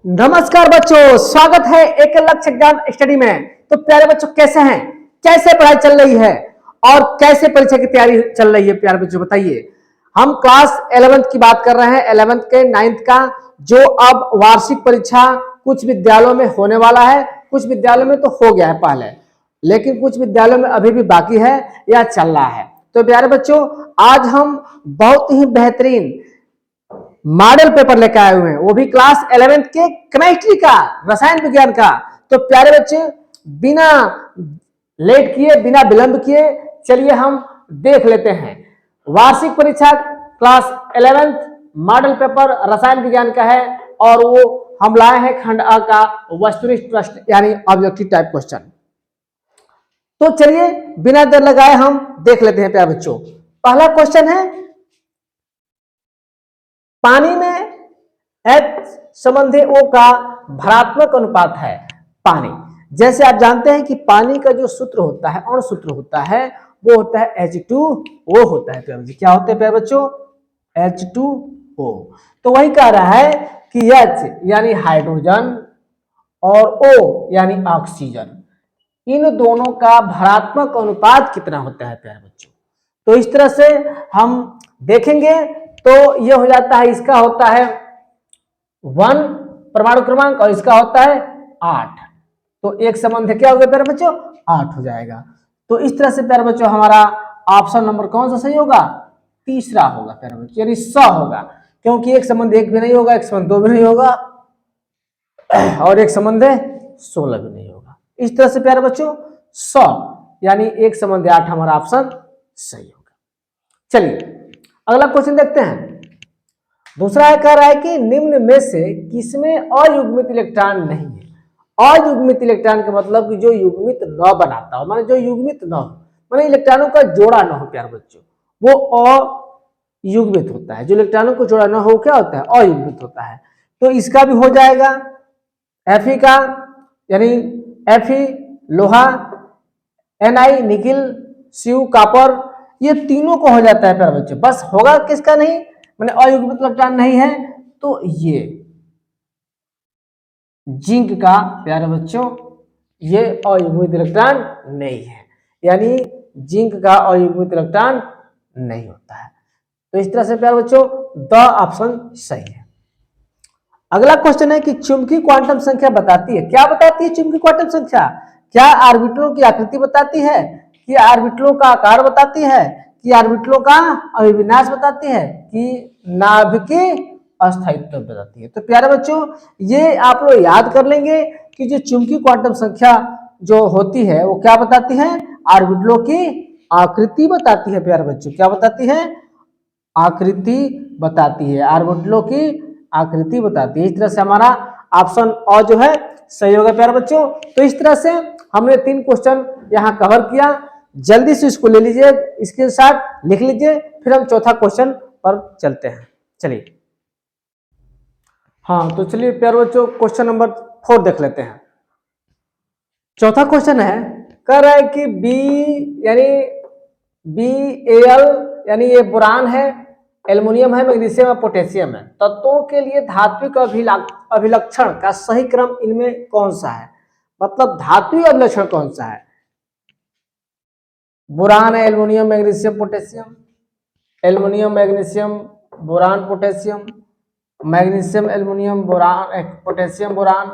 नमस्कार बच्चों, स्वागत है एक लक्ष्य एग्जाम स्टडी में। तो प्यारे बच्चों कैसे हैं, कैसे पढ़ाई चल रही है और कैसे परीक्षा की तैयारी चल रही है? प्यारे बच्चों बताइए। हम क्लास 11th की बात कर रहे हैं, 11th के 9th का, जो अब वार्षिक परीक्षा कुछ विद्यालयों में होने वाला है। कुछ विद्यालयों में तो हो गया है पहले, लेकिन कुछ विद्यालयों में अभी भी बाकी है या चल रहा है। तो प्यारे बच्चों आज हम बहुत ही बेहतरीन मॉडल पेपर लेकर आए हुए हैं, वो भी क्लास 11th के केमिस्ट्री का, रसायन विज्ञान का। तो प्यारे बच्चे बिना लेट किए, बिना विलंब किए, चलिए हम देख लेते हैं वार्षिक परीक्षा क्लास 11th मॉडल पेपर रसायन विज्ञान का है। और वो हम लाए हैं खंड अ का वस्तुनिष्ठ प्रश्न यानी ऑब्जेक्टिव टाइप क्वेश्चन। तो चलिए बिना देर लगाए हम देख लेते हैं प्यारे बच्चों। पहला क्वेश्चन है, पानी में H संबंधी O का भरात्मक अनुपात है। पानी, जैसे आप जानते हैं कि पानी का जो सूत्र होता है, अणु सूत्र होता है, वो होता है H2O होता है। क्या होता है प्यारे बच्चों? H2O। तो वही कह रहा है कि H यानी हाइड्रोजन और O यानी ऑक्सीजन, इन दोनों का भरात्मक अनुपात कितना होता है प्यारे बच्चों? तो इस तरह से हम देखेंगे तो ये हो जाता है, इसका होता है 1 परमाणु क्रमांक और इसका होता है 8। तो एक संबंध क्या हो गया प्यारे बच्चों? 8 हो जाएगा। तो इस तरह से प्यारे बच्चों हमारा ऑप्शन नंबर कौन सा सही होगा? तीसरा होगा प्यारे बच्चों, यानी 100 होगा, क्योंकि एक संबंध 1 भी नहीं होगा, एक संबंध 2 भी नहीं होगा और एक संबंध 16 भी नहीं होगा। इस तरह से प्यारे बच्चों 100 यानी एक संबंध 8 हमारा ऑप्शन सही होगा। चलिए अगला क्वेश्चन देखते हैं। दूसरा है, कह रहा है कि निम्न में से किसमें अयुग्मित इलेक्ट्रॉन नहीं है? अयुग्मित इलेक्ट्रॉन का मतलब कि जो युग्मित न बनाता हो, माने जो युग्मित न हो, माने इलेक्ट्रॉनों का जोड़ा न हो प्यारे बच्चों, वो अयुग्मित होता है। जो इलेक्ट्रॉनों को जोड़ा न हो क्या होता है? अयुग्मित होता है। तो इसका भी हो जाएगा Fe का, यानी Fe लोहा, Ni निकिल, Cu कॉपर, ये तीनों को हो जाता है प्यारे बच्चों। बस होगा किसका नहीं, मैंने अयुग्मित इलेक्ट्रॉन नहीं है, तो ये जिंक का प्यारे बच्चों, ये अयुग्मित इलेक्ट्रॉन नहीं है, यानी जिंक का अयुग्मित इलेक्ट्रॉन नहीं होता है। तो इस तरह से प्यारे बच्चों द ऑप्शन सही है। अगला क्वेश्चन है कि चुंबकीय क्वांटम संख्या बताती है। क्या बताती है चुंबकीय क्वांटम संख्या? क्या ऑर्बिटलों की आकृति बताती है, कि ऑर्बिटलों का आकार बताती है, कि ऑर्बिटलों का अभिविन्यास बताती है, कि नाभिकीय अस्थायित्व बताती है? तो प्यारे बच्चों ये आप लोग याद कर लेंगे कि जो चुंबकीय क्वांटम संख्या जो होती है वो क्या बताती है? ऑर्बिटलों की आकृति बताती है प्यारे बच्चों। क्या बताती है? आकृति बताती है, ऑर्बिटलों की आकृति बताती है। इस तरह से हमारा ऑप्शन अ जो है सही होगा प्यारे बच्चों। तो इस तरह से हमने 3 क्वेश्चन यहाँ कवर किया। जल्दी से इसको ले लीजिए, इसके साथ लिख लीजिए, फिर हम चौथा क्वेश्चन पर चलते हैं। चलिए हाँ, तो चलिए प्यारे बच्चों क्वेश्चन नंबर 4 देख लेते हैं। चौथा क्वेश्चन है, कह रहा है कि बी यानी BAl यानी ये बोरान है, एल्युमिनियम है, मैग्नीशियम है, पोटेशियम है, तत्वों के लिए धात्विक अभिलक्षण का सही क्रम इनमें कौन सा है? मतलब धात्विक अभिलक्षण कौन सा है? बोरान है, aluminium, magnesium, potassium, aluminium, magnesium, boron, potassium, magnesium, aluminium, boron, potassium, boron,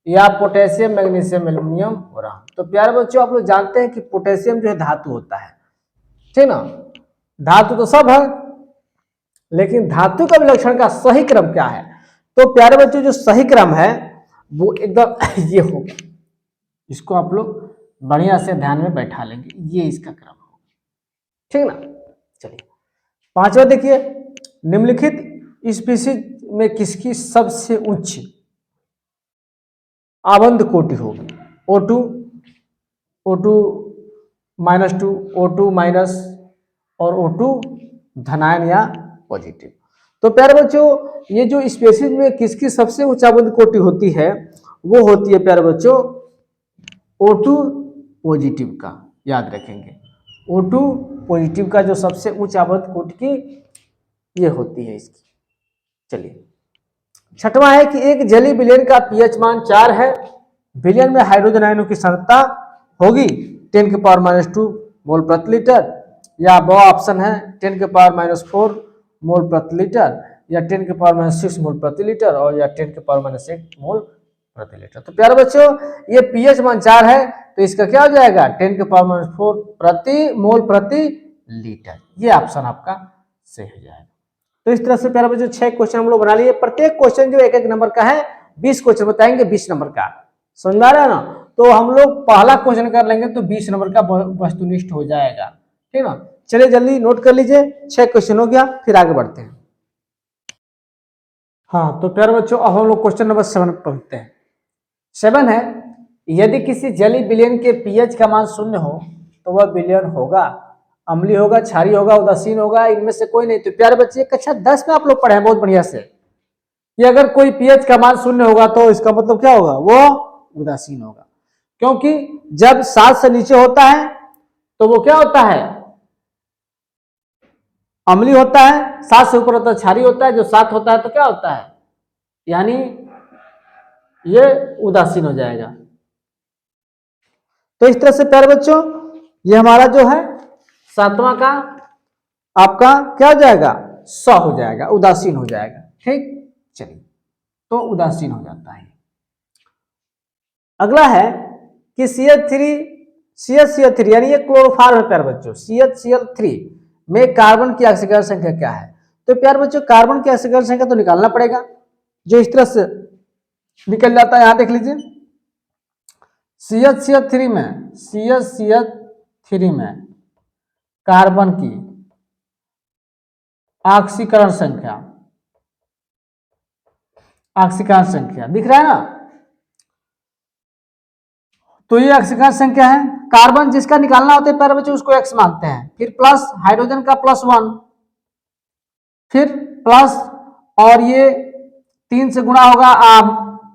या पोटेशियम, मैग्नीशियम, एल्युमिनियम, बोरान। तो प्यारे बच्चों आप लोग जानते हैं कि पोटेशियम जो है धातु होता है, ठीक ना? धातु तो सब है, लेकिन धातु का विलक्षण का सही क्रम क्या है? तो प्यारे बच्चों जो सही क्रम है वो एकदम ये होगा, इसको आप लोग बढ़िया से ध्यान में बैठा लेंगे, ये इसका क्रम होगा, ठीक ना? चलिए पांचवा देखिए, निम्नलिखित स्पीशीज में किसकी सबसे उच्च आबंध कोटि होगी? O2, O2 -2, O2 माइनस और O2 धनायन या पॉजिटिव। तो प्यारे बच्चों ये जो स्पेसीज में किसकी सबसे उच्च आबंध कोटि होती है, वो होती है प्यारे बच्चों O2 पॉजिटिव का। याद रखेंगे O2 पॉजिटिव का जो सबसे उच्च आबंध कोटि की ये होती है इसकी। चलिए छठवां है कि एक जेली विलेन का पीएच मान 4 है, विलेन में हाइड्रोजन आयनों की सांद्रता होगी 10⁻² मोल प्रति लीटर, या वो ऑप्शन है 10⁻⁴ मोल प्रति लीटर, या 10⁻�6 मोल प्रति लीटर, और या 10⁻1 मोल प्रति लीटर। तो प्यारे बच्चों ये पीएच मान 4 है तो इसका क्या हो जाएगा 10⁻⁴ प्रति मोल प्रति लीटर, ये ऑप्शन आपका सही हो जाएगा। तो इस तरह से प्यारे बच्चों 6 क्वेश्चन हम लोग बना लिए, प्रत्येक क्वेश्चन जो एक नंबर का है, 20 क्वेश्चन बताएंगे 20 नंबर का, समझ आ रहा है ना। तो हम लोग पहला क्वेश्चन कर लेंगे तो 20 नंबर का वस्तुनिष्ठ हो जाएगा, ठीक ना। चलिए जल्दी नोट कर लीजिए, 6 क्वेश्चन हो गया, फिर आगे बढ़ते हैं। हाँ तो प्यारे बच्चों अब हम लोग क्वेश्चन नंबर 7 पढ़ते हैं। 7 है, यदि किसी जली विलेन के पीएच का मान 0 हो तो वह विलेन होगा, अम्लीय होगा, क्षारीय होगा, उदासीन होगा, इनमें से कोई नहीं। तो प्यारे बच्चे कक्षा 10 में आप लोग पढ़े हैं बहुत बढ़िया से कि अगर कोई पीएच का मान 0 होगा तो इसका मतलब क्या होगा, वो उदासीन होगा, क्योंकि जब 7 से नीचे होता है तो वो क्या होता है, अम्लीय होता है, 7 से ऊपर होता है क्षारीय होता है, जो 7 होता है तो क्या होता है, यानी ये उदासीन हो जाएगा। तो इस तरह से प्यारे बच्चों ये हमारा जो है 7वां का आपका क्या हो जाएगा, 100 हो जाएगा, उदासीन हो जाएगा, ठीक। चलिए तो उदासीन हो जाता है। अगला है कि CH3 यानी ये क्लोरोफॉर्म है प्यारे बच्चों, CHCl3 में कार्बन की ऑक्सीकरण संख्या क्या है। तो प्यारे बच्चों कार्बन की ऑक्सीकरण संख्या तो निकालना पड़ेगा, जो इस तरह से निकल जाता है, यहां देख लीजिए CHCl3 में कार्बन की ऑक्सीकरण संख्या दिख रहा है ना। तो ये ऑक्सीकरण संख्या है, कार्बन जिसका निकालना होता है प्यारे बच्चों उसको x मानते हैं, फिर प्लस हाइड्रोजन का +1, फिर प्लस, और ये 3 से गुणा होगा,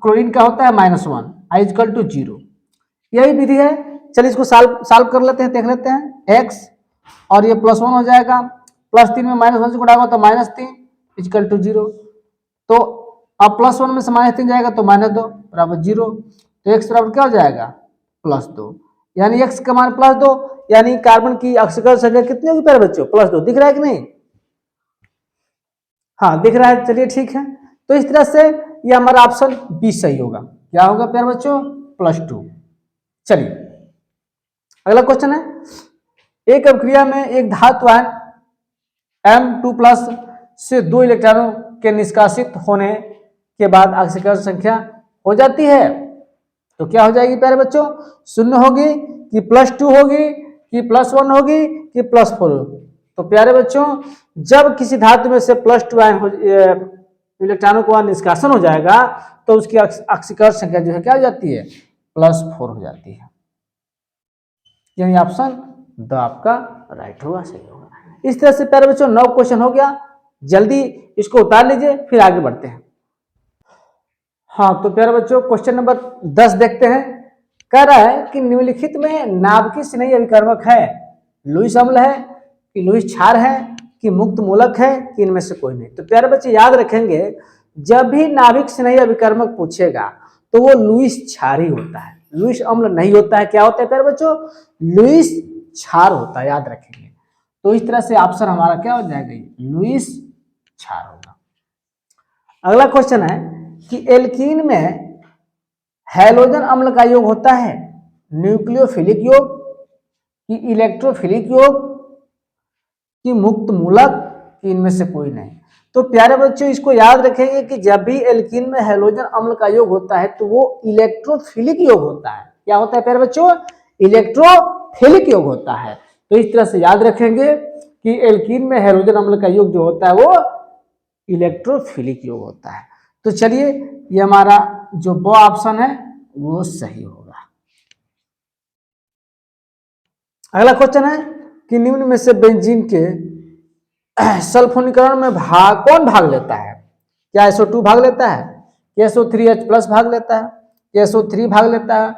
क्लोरीन का होता है -1, i = 0। यही विधि है। चलिए इसको सॉल्व कर लेते हैं, देख लेते हैं। x और ये +1 हो जाएगा, +3 में -1 से गुणा होगा तो -3 = 0। तो अब +1 में से -3 जाएगा तो -2 बराबर 0। तो x बराबर क्या हो जाएगा +2, यानी x का मान +2, यानी कार्बन की ऑक्सीकरण संख्या कितनी होगी प्यारे बच्चों, +2। दिख रहा है कि नहीं, हाँ दिख रहा है, चलिए ठीक है। तो इस तरह से ये हमारा ऑप्शन बी सही होगा, क्या होगा प्यारे बच्चों +2। चलिए अगला क्वेश्चन है, एक अभिक्रिया में एक धातु आयन M2+ से 2 इलेक्ट्रॉनों के निष्कासित होने के बाद ऑक्सीकरण संख्या हो जाती है, तो क्या हो जाएगी प्यारे बच्चों, 0 होगी कि +2 होगी कि +1 होगी कि +4 होगी। तो प्यारे बच्चों जब किसी धातु में से +2 आयन इलेक्ट्रॉनों का निष्कासन हो जाएगा तो उसकी ऑक्सीकरण संख्या जो है क्या हो जाती है, +4 हो जाती है, यानी ऑप्शन द आपका राइट होगा, सही होगा। इस तरह से प्यारे बच्चों 9 क्वेश्चन हो गया, जल्दी इसको उतार लीजिए फिर आगे बढ़ते हैं। हाँ तो प्यारे बच्चों क्वेश्चन नंबर 10 देखते हैं। कह रहा है कि निम्नलिखित में नाभिकीय स्नेही अभिकर्मक है, लुईस अम्ल है कि लुईस क्षार है कि मुक्त मूलक है कि इनमें से कोई नहीं। तो प्यारे बच्चे याद रखेंगे जब भी नाभिक स्नेही अभिकर्मक पूछेगा तो वो लुईस क्षार ही होता है, लुईस अम्ल नहीं होता है। क्या होता है प्यारे बच्चों, लुईस क्षार होता है, याद रखेंगे। तो इस तरह से ऑप्शन हमारा क्या हो जाएगा, लुईस क्षार होगा। अगला क्वेश्चन है कि एल्कीन में हैलोजन अम्ल का योग होता है न्यूक्लियोफिलिक योग कि इलेक्ट्रोफिलिक योग कि मुक्त मूलक कि इनमें से कोई नहीं। तो प्यारे बच्चों इसको याद रखेंगे कि जब भी एल्कीन में हैलोजन अम्ल का योग होता है तो वो इलेक्ट्रोफिलिक योग होता है। क्या होता है प्यारे बच्चों, इलेक्ट्रोफिलिक योग होता है। तो इस तरह से याद रखेंगे कि एल्कीन में हैलोजन अम्ल का योग जो होता है वो इलेक्ट्रोफिलिक योग होता है। तो चलिए ये हमारा जो वो ऑप्शन है वो सही होगा। अगला क्वेश्चन है कि निम्न में से बेंजीन के सल्फोनीकरण में कौन भाग लेता है, क्या SO2 भाग लेता है कि SO3H+ भाग लेता है कि SO3 भाग लेता है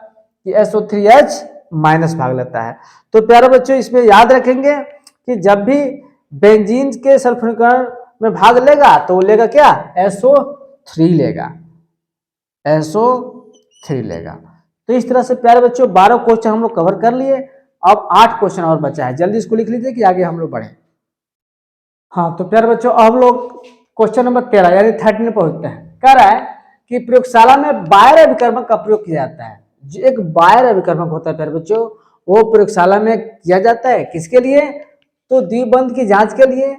कि SO3H- भाग लेता है। तो प्यारे बच्चों इसमें याद रखेंगे कि जब भी बेंजीन के सल्फोनीकरण में भाग लेगा तो वो लेगा क्या, SO3 SO3 लेगा, SO3 लेगा। तो इस तरह से प्यारे बच्चों 12 क्वेश्चन हम लोग कवर कर लिए। अब 8 क्वेश्चन और बचा है, जल्दी इसको लिख लीजिए कि आगे हम लोग बढ़े। हाँ तो प्यारे बच्चों अब लोग क्वेश्चन नंबर 13 यानी 13 पहुंचते हैं। कह रहा है कि प्रयोगशाला में बायर अभिकर्मक का प्रयोग किया जाता है। जो एक बायर अभिकर्मक होता है प्यारे बच्चों, वो प्रयोगशाला में किया जाता है किसके लिए? तो द्विबंध की जांच के लिए,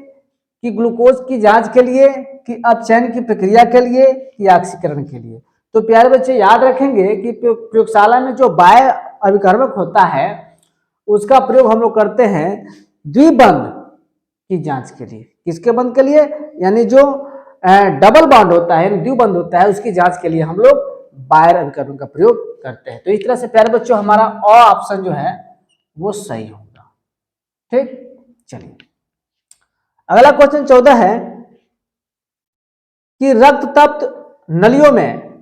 कि ग्लूकोज की जांच के लिए, कि अपचयन की प्रक्रिया के लिए, कि ऑक्सीकरण के लिए। तो प्यारे बच्चे याद रखेंगे कि प्रयोगशाला में जो बायर अभिकर्मक होता है उसका प्रयोग हम लोग करते हैं द्विबंध की जांच के लिए। किसके बंध के लिए? यानी जो डबल बॉन्ड होता है, द्विबंध होता है, उसकी जांच के लिए हम लोग बायर अभिकर्मक का प्रयोग करते हैं। तो इस तरह से प्यारे बच्चों हमारा अ ऑप्शन जो है वो सही होगा। ठीक, चलिए अगला क्वेश्चन 14 है कि रक्त तप्त नलियों में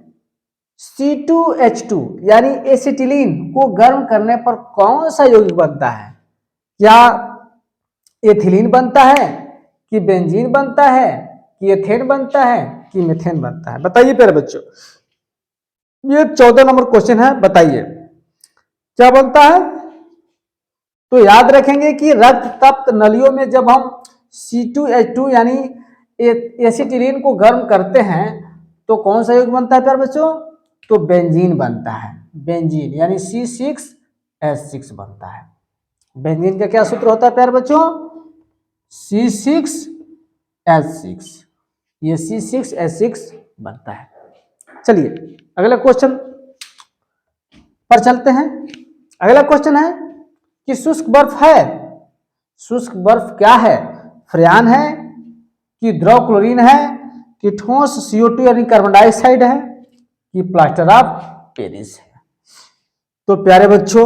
C2H2 यानी एसिटिलीन को गर्म करने पर कौन सा यौगिक बनता है? क्या एथिलीन बनता है, कि बेंजीन बनता है, कि एथेन बनता है, कि मीथेन बनता है? बताइए प्यारे बच्चों, ये 14 नंबर क्वेश्चन है, बताइए क्या बनता है। तो याद रखेंगे कि रक्त तप्त नलियों में जब हम C2H2 यानी एसिटिलीन को गर्म करते हैं तो कौन सा यौगिक बनता है प्यारे बच्चों? तो बेंजीन बनता है, बेंजीन यानी C6H6 बनता है। बेंजीन का क्या सूत्र होता है प्यारे बच्चों? C6H6, ये C6H6 बनता है। चलिए अगला क्वेश्चन पर चलते हैं। अगला क्वेश्चन है कि शुष्क बर्फ है, शुष्क बर्फ क्या है? फ्रेयान है, कि द्रव क्लोरीन है, कि ठोस CO2 यानी कार्बन डाइऑक्साइड है, कि प्लास्टर ऑफ पेरिस है? तो प्यारे बच्चों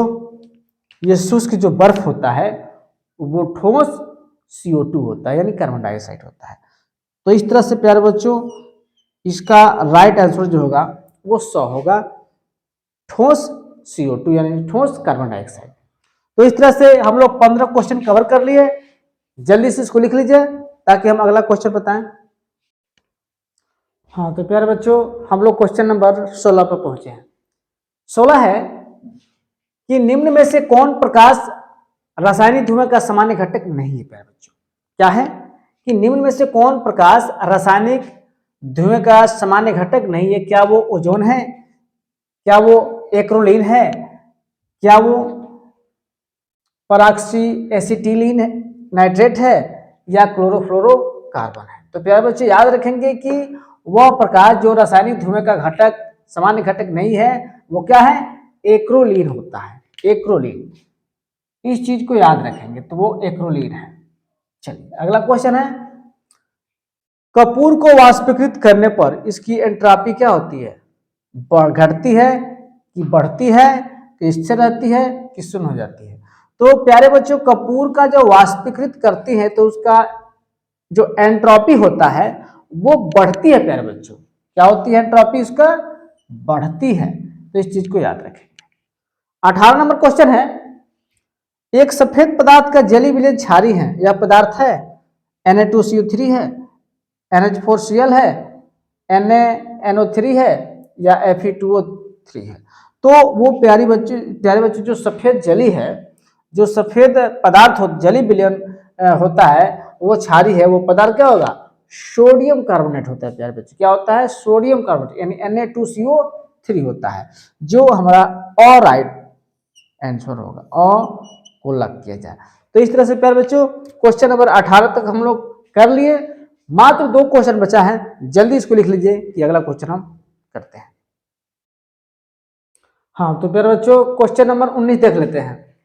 ये शुष्क जो बर्फ होता है वो ठोस CO2 होता है यानी कार्बन डाइऑक्साइड होता है। तो इस तरह से प्यारे बच्चों इसका राइट आंसर जो होगा वो 100 होगा, ठोस CO2 यानी ठोस कार्बन डाइऑक्साइड। तो इस तरह से हम लोग 15 क्वेश्चन कवर कर लिए। जल्दी से इसको लिख लीजिए ताकि हम अगला क्वेश्चन बताएं। हाँ तो प्यारे बच्चों हम लोग क्वेश्चन नंबर 16 पर पहुंचे हैं। 16 है कि निम्न में से कौन प्रकाश रासायनिक धुएं का सामान्य घटक नहीं है? प्यारे बच्चों क्या है कि निम्न में से कौन प्रकाश रासायनिक धुएं का सामान्य घटक नहीं है? क्या वो ओजोन है, क्या वो एक्रोलीन है, क्या वो पराक्सी एसिटिलीन नाइट्रेट है, या क्लोरोफ्लोरोकार्बन है? तो प्यारे बच्चे याद रखेंगे कि वह प्रकाश जो रासायनिक धुएं का घटक सामान्य घटक नहीं है वो क्या है? एक्रोलीन होता है, एक्रोलीन। इस चीज को याद रखेंगे तो वो एक्रोलीन है। चलिए अगला क्वेश्चन है, कपूर को वाष्पीकृत करने पर इसकी एंट्रॉपी क्या होती है? घटती है, कि बढ़ती है, कि स्थिर रहती है, कि शून्य हो जाती है? तो प्यारे बच्चों कपूर का जो वाष्पीकृत करती है तो उसका जो एंट्रॉपी होता है वो बढ़ती है। प्यारे बच्चों क्या होती है? एंट्रॉपी उसका बढ़ती है। तो इस चीज को याद रखेंगे। 18 नंबर क्वेश्चन है, एक सफेद पदार्थ का जली विलयन क्षारी है, यह पदार्थ है Na2CO3 है, NH4Cl है, NaNO3 है, या Fe2O3 है? तो वो प्यारे बच्चों जो सफेद जली है, जो सफेद पदार्थ जली विलयन होता है वो क्षारी है। वो पदार्थ क्या होगा? सोडियम कार्बोनेट होता है। प्यारे बच्चों क्या होता है? सोडियम कार्बोनेट यानी Na2CO3 होता है, जो हमारा और राइट आंसर होगा, और को लग किया जाए। तो इस तरह से प्यारे बच्चों क्वेश्चन नंबर 18 तक हम लोग कर लिए। मात्र 2 क्वेश्चन बचा है, जल्दी इसको लिख लीजिए कि अगला क्वेश्चन हम करते हैं। हाँ तो प्यारे बच्चों क्वेश्चन नंबर 19 देख लेते हैं।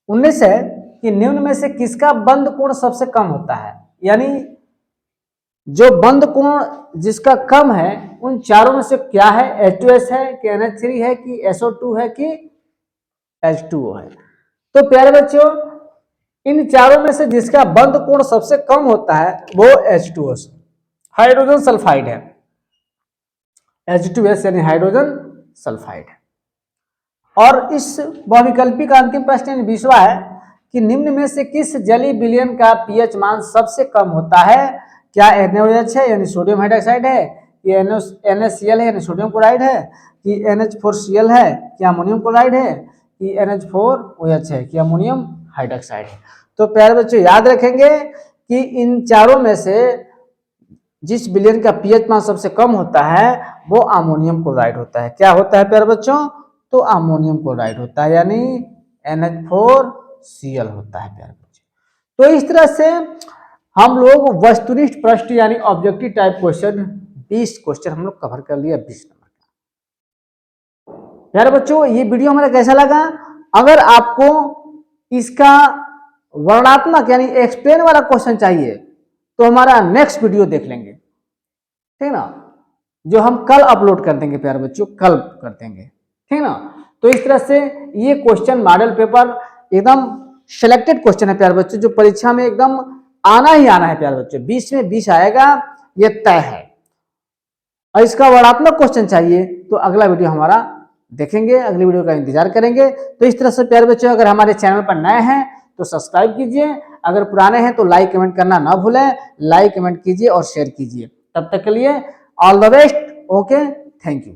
19 है कि निम्न में से किसका बंध कोण सबसे कम होता है? यानी जो बंध कोण जिसका कम है उन चारों में से क्या है? H2S है, कि NH3 है, कि SO2 है, कि H2O है? तो प्यारे बच्चों इन चारों में से जिसका बंध कोण सबसे कम होता है वो H2O हाइड्रोजन सल्फाइड है। H2S यानी हाइड्रोजन सल्फाइड है। और इस बहुविकल्पी का अंतिम प्रश्न 20वां है कि निम्न में से किस जलीय विलयन का पीएच मान सबसे कम होता है? क्या NaOH है यानी सोडियम हाइड्रोक्साइड है, कि NaCl है यानी सोडियम क्लोराइड है, कि NH4Cl है कि अमोनियम क्लोराइड है, कि NH4OH है कि अमोनियम हाइड्रोक्साइड है। तो प्यारे बच्चों याद रखेंगे कि इन चारों में से जिस विलयन का पीएच मान सबसे कम होता है वो अमोनियम क्लोराइड होता है। क्या होता है प्यारे बच्चों? तो अमोनियम क्लोराइड होता है यानी NH4Cl होता है प्यारे बच्चों। तो इस तरह से हम लोग वस्तुनिष्ठ प्रश्न यानी ऑब्जेक्टिव टाइप क्वेश्चन 20 क्वेश्चन हम लोग कवर कर लिया 20 नंबर का। प्यारे बच्चों ये वीडियो हमारा कैसा लगा? अगर आपको इसका वर्णनात्मक यानी एक्सप्लेन वाला क्वेश्चन चाहिए तो हमारा नेक्स्ट वीडियो देख लेंगे, ठीक ना, जो हम कल अपलोड कर देंगे प्यारे बच्चों, कल कर देंगे, ठीक ना। तो इस तरह से ये क्वेश्चन मॉडल पेपर एकदम सिलेक्टेड क्वेश्चन है प्यारे बच्चों, जो परीक्षा में एकदम आना ही आना है प्यारे बच्चों, 20 में 20 आएगा ये तय है। और इसका वर्णनात्मक क्वेश्चन चाहिए तो अगला वीडियो हमारा देखेंगे, अगली वीडियो का इंतजार करेंगे। तो इस तरह से प्यारे बच्चों अगर हमारे चैनल पर नए हैं तो सब्सक्राइब कीजिए, अगर पुराने हैं तो लाइक कमेंट करना ना भूलें, लाइक कमेंट कीजिए और शेयर कीजिए। तब तक के लिए all the best, okay, thank you.